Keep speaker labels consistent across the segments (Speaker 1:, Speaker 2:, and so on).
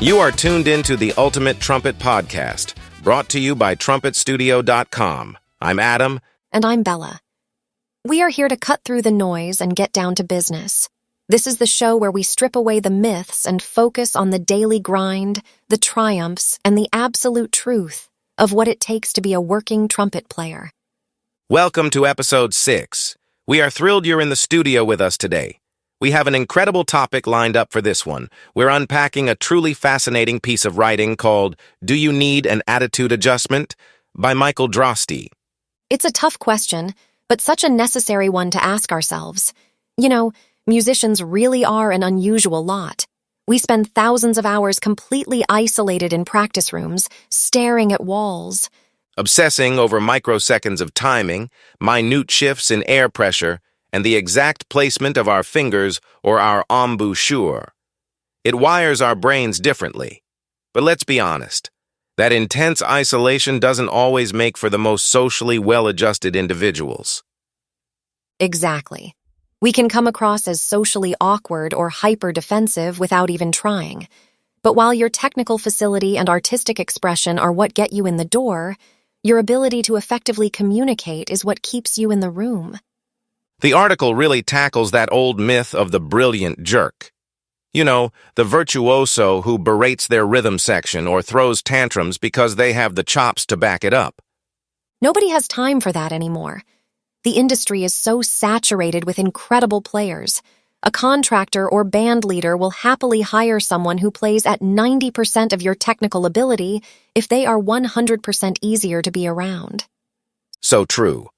Speaker 1: You are tuned into the Ultimate Trumpet Podcast, brought to you by trumpetstudio.com. I'm Adam.
Speaker 2: And I'm Bella. We are here to cut through the noise and get down to business. This is the show where we strip away the myths and focus on the daily grind, the triumphs, and the absolute truth of what it takes to be a working trumpet player.
Speaker 1: Welcome to episode 6. We are thrilled you're in the studio with us today. We have an incredible topic lined up for this one. We're unpacking a truly fascinating piece of writing called Do You Need an Attitude Adjustment? By Michael Drostee.
Speaker 2: It's a tough question, but such a necessary one to ask ourselves. You know, musicians really are an unusual lot. We spend thousands of hours completely isolated in practice rooms, staring at walls,
Speaker 1: Obsessing over microseconds of timing, minute shifts in air pressure, and the exact placement of our fingers or our embouchure. It wires our brains differently. But let's be honest, that intense isolation doesn't always make for the most socially well-adjusted individuals.
Speaker 2: Exactly. We can come across as socially awkward or hyper-defensive without even trying. But while your technical facility and artistic expression are what get you in the door, your ability to effectively communicate is what keeps you in the room.
Speaker 1: The article really tackles that old myth of the brilliant jerk. You know, the virtuoso who berates their rhythm section or throws tantrums because they have the chops to back it up.
Speaker 2: Nobody has time for that anymore. The industry is so saturated with incredible players. A contractor or band leader will happily hire someone who plays at 90% of your technical ability if they are 100% easier to be around.
Speaker 1: So true.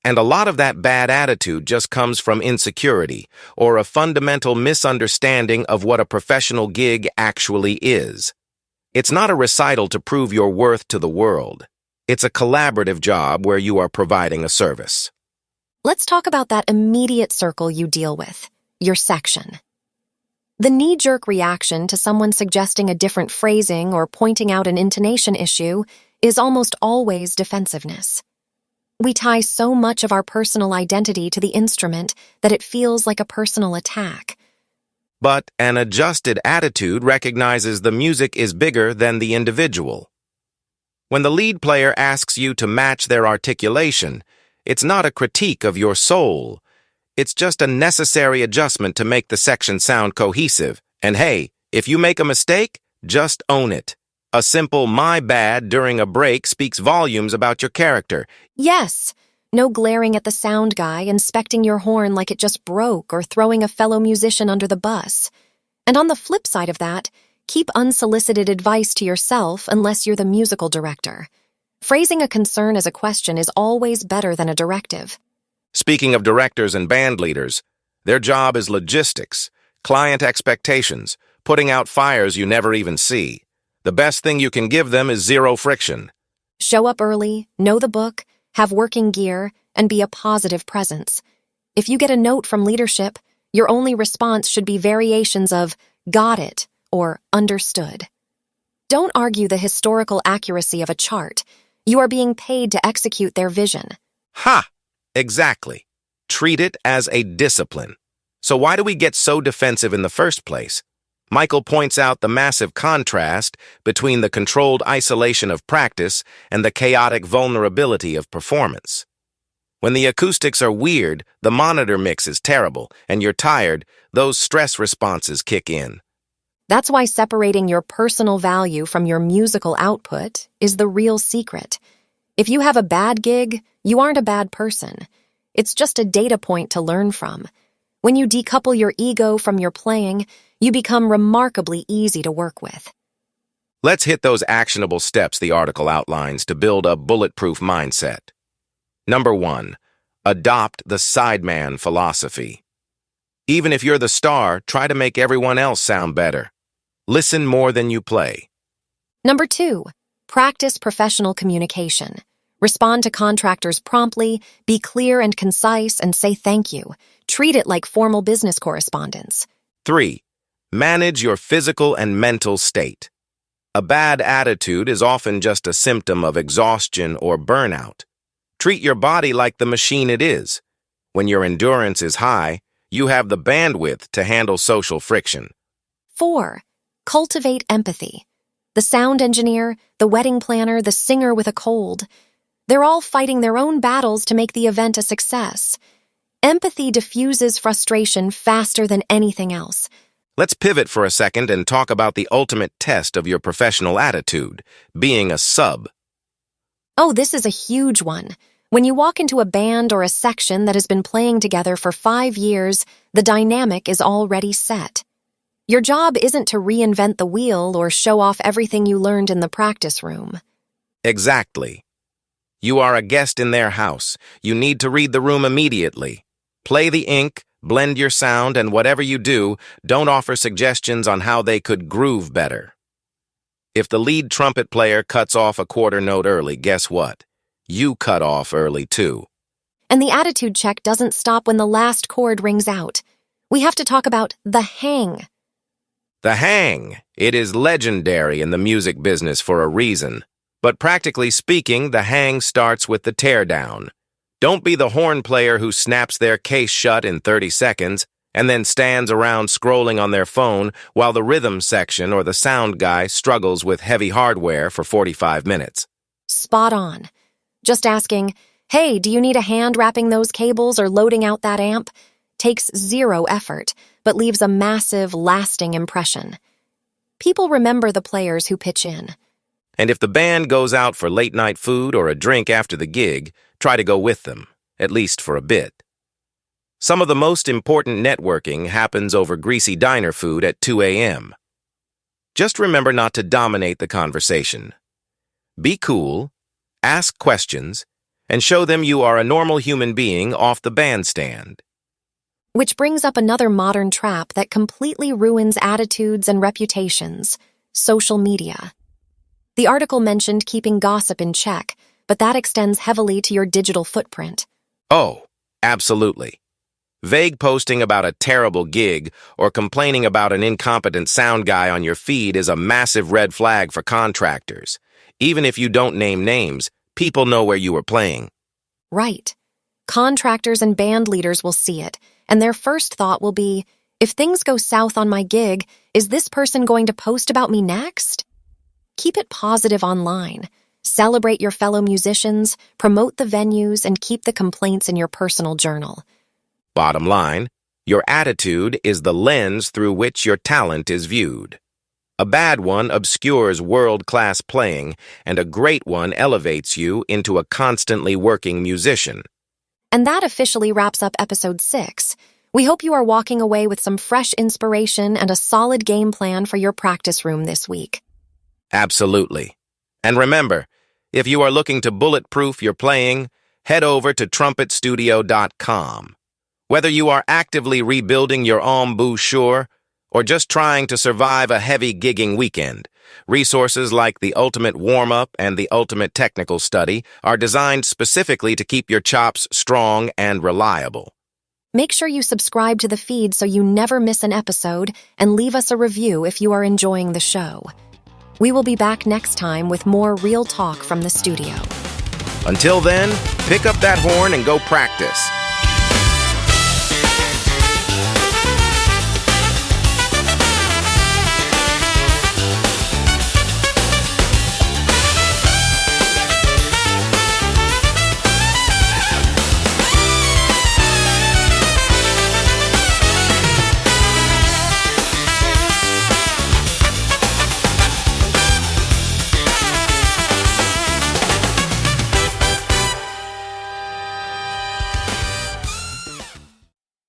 Speaker 1: And a lot of that bad attitude just comes from insecurity or a fundamental misunderstanding of what a professional gig actually is. It's not a recital to prove your worth to the world. It's a collaborative job where you are providing a service.
Speaker 2: Let's talk about that immediate circle you deal with, your section. The knee-jerk reaction to someone suggesting a different phrasing or pointing out an intonation issue is almost always defensiveness. We tie so much of our personal identity to the instrument that it feels like a personal attack.
Speaker 1: But an adjusted attitude recognizes the music is bigger than the individual. When the lead player asks you to match their articulation, it's not a critique of your soul. It's just a necessary adjustment to make the section sound cohesive. And hey, if you make a mistake, just own it. A simple "my bad" during a break speaks volumes about your character.
Speaker 2: Yes, no glaring at the sound guy, inspecting your horn like it just broke, or throwing a fellow musician under the bus. And on the flip side of that, keep unsolicited advice to yourself unless you're the musical director. Phrasing a concern as a question is always better than a directive.
Speaker 1: Speaking of directors and band leaders, their job is logistics, client expectations, putting out fires you never even see. The best thing you can give them is zero friction.
Speaker 2: Show up early, know the book, have working gear, and be a positive presence. If you get a note from leadership, your only response should be variations of "got it" or "understood." Don't argue the historical accuracy of a chart. You are being paid to execute their vision.
Speaker 1: Ha! Exactly. Treat it as a discipline. So why do we get so defensive in the first place? Michael points out the massive contrast between the controlled isolation of practice and the chaotic vulnerability of performance. When the acoustics are weird, the monitor mix is terrible, and you're tired, those stress responses kick in.
Speaker 2: That's why separating your personal value from your musical output is the real secret. If you have a bad gig, you aren't a bad person. It's just a data point to learn from. When you decouple your ego from your playing, you become remarkably easy to work with.
Speaker 1: Let's hit those actionable steps the article outlines to build a bulletproof mindset. Number 1, adopt the sideman philosophy. Even if you're the star, try to make everyone else sound better. Listen more than you play.
Speaker 2: Number 2, practice professional communication. Respond to contractors promptly, be clear and concise, and say thank you. Treat it like formal business correspondence.
Speaker 1: 3, manage your physical and mental state. A bad attitude is often just a symptom of exhaustion or burnout. Treat your body like the machine it is. When your endurance is high, you have the bandwidth to handle social friction.
Speaker 2: 4, Cultivate empathy. The sound engineer, the wedding planner, the singer with a cold. They're all fighting their own battles to make the event a success. Empathy diffuses frustration faster than anything else.
Speaker 1: Let's pivot for a second and talk about the ultimate test of your professional attitude, being a sub.
Speaker 2: Oh, this is a huge one. When you walk into a band or a section that has been playing together for 5 years, the dynamic is already set. Your job isn't to reinvent the wheel or show off everything you learned in the practice room.
Speaker 1: Exactly. You are a guest in their house. You need to read the room immediately. Play the ink, blend your sound, and whatever you do, don't offer suggestions on how they could groove better. If the lead trumpet player cuts off a quarter note early, guess what? You cut off early too.
Speaker 2: And the attitude check doesn't stop when the last chord rings out. We have to talk about the hang.
Speaker 1: The hang. It is legendary in the music business for a reason. But practically speaking, the hang starts with the teardown. Don't be the horn player who snaps their case shut in 30 seconds and then stands around scrolling on their phone while the rhythm section or the sound guy struggles with heavy hardware for 45 minutes.
Speaker 2: Spot on. Just asking, hey, do you need a hand wrapping those cables or loading out that amp? Takes zero effort, but leaves a massive, lasting impression. People remember the players who pitch in.
Speaker 1: And if the band goes out for late-night food or a drink after the gig, try to go with them, at least for a bit. Some of the most important networking happens over greasy diner food at 2 a.m. Just remember not to dominate the conversation. Be cool, ask questions, and show them you are a normal human being off the bandstand.
Speaker 2: Which brings up another modern trap that completely ruins attitudes and reputations: social media. The article mentioned keeping gossip in check, but that extends heavily to your digital footprint.
Speaker 1: Oh, absolutely. Vague posting about a terrible gig or complaining about an incompetent sound guy on your feed is a massive red flag for contractors. Even if you don't name names, people know where you are playing.
Speaker 2: Right. Contractors and band leaders will see it, and their first thought will be, if things go south on my gig, is this person going to post about me next? Keep it positive online. Celebrate your fellow musicians, promote the venues, and keep the complaints in your personal journal.
Speaker 1: Bottom line, your attitude is the lens through which your talent is viewed. A bad one obscures world-class playing, and a great one elevates you into a constantly working musician.
Speaker 2: And that officially wraps up episode 6. We hope you are walking away with some fresh inspiration and a solid game plan for your practice room this week.
Speaker 1: Absolutely. And remember, if you are looking to bulletproof your playing, head over to trumpetstudio.com. Whether you are actively rebuilding your embouchure or just trying to survive a heavy gigging weekend, resources like the Ultimate Warm-Up and the Ultimate Technical Study are designed specifically to keep your chops strong and reliable.
Speaker 2: Make sure you subscribe to the feed so you never miss an episode, and leave us a review if you are enjoying the show. We will be back next time with more real talk from the studio.
Speaker 1: Until then, pick up that horn and go practice.